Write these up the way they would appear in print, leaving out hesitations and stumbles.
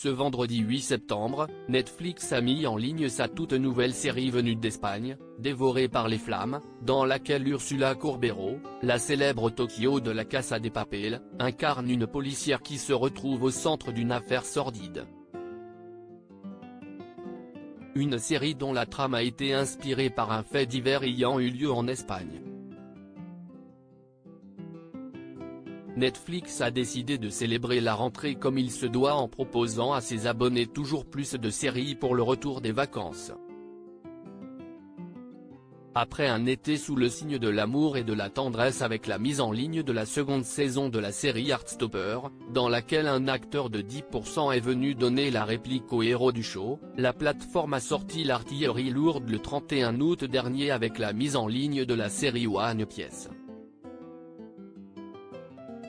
Ce vendredi 8 septembre, Netflix a mis en ligne sa toute nouvelle série venue d'Espagne, Dévorée par les flammes, dans laquelle Ursula Corbero, la célèbre Tokyo de la Casa de Papel, incarne une policière qui se retrouve au centre d'une affaire sordide. Une série dont la trame a été inspirée par un fait divers ayant eu lieu en Espagne. Netflix a décidé de célébrer la rentrée comme il se doit en proposant à ses abonnés toujours plus de séries pour le retour des vacances. Après un été sous le signe de l'amour et de la tendresse avec la mise en ligne de la seconde saison de la série Heartstopper, dans laquelle un acteur de 10% est venu donner la réplique au héros du show, la plateforme a sorti l'artillerie lourde le 31 août dernier avec la mise en ligne de la série One Piece.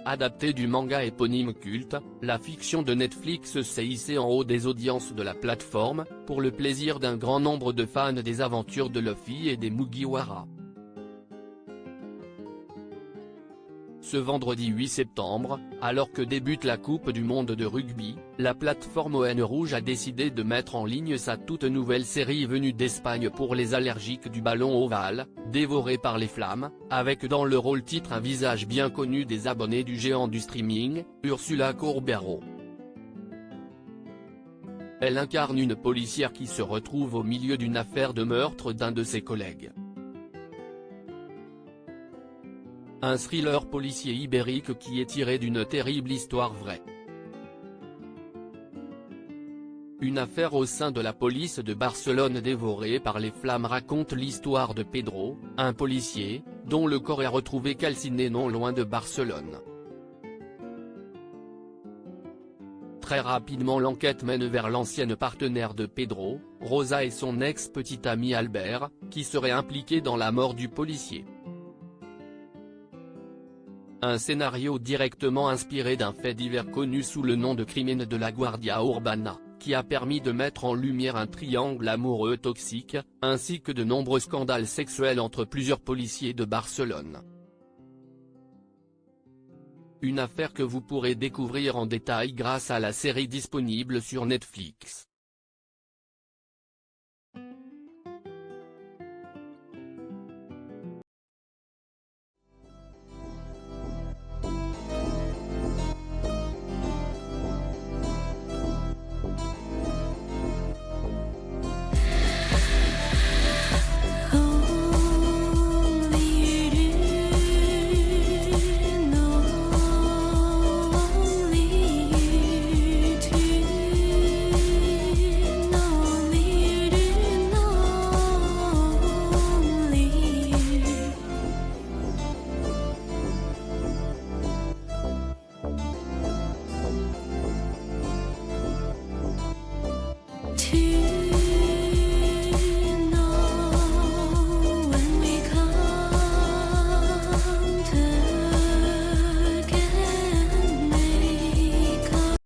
Adaptée du manga éponyme culte, la fiction de Netflix s'est hissée en haut des audiences de la plateforme, pour le plaisir d'un grand nombre de fans des aventures de Luffy et des Mugiwara. Ce vendredi 8 septembre, alors que débute la Coupe du monde de rugby, la plateforme ON Rouge a décidé de mettre en ligne sa toute nouvelle série venue d'Espagne pour les allergiques du ballon ovale, Dévorée par les flammes, avec dans le rôle titre un visage bien connu des abonnés du géant du streaming, Ursula Corbero. Elle incarne une policière qui se retrouve au milieu d'une affaire de meurtre d'un de ses collègues. Un thriller policier ibérique qui est tiré d'une terrible histoire vraie. Une affaire au sein de la police de Barcelone dévorée par les flammes raconte l'histoire de Pedro, un policier, dont le corps est retrouvé calciné non loin de Barcelone. Très rapidement l'enquête mène vers l'ancienne partenaire de Pedro, Rosa et son ex-petit ami Albert, qui seraient impliqués dans la mort du policier. Un scénario directement inspiré d'un fait divers connu sous le nom de Crimen de la Guardia Urbana, qui a permis de mettre en lumière un triangle amoureux toxique, ainsi que de nombreux scandales sexuels entre plusieurs policiers de Barcelone. Une affaire que vous pourrez découvrir en détail grâce à la série disponible sur Netflix.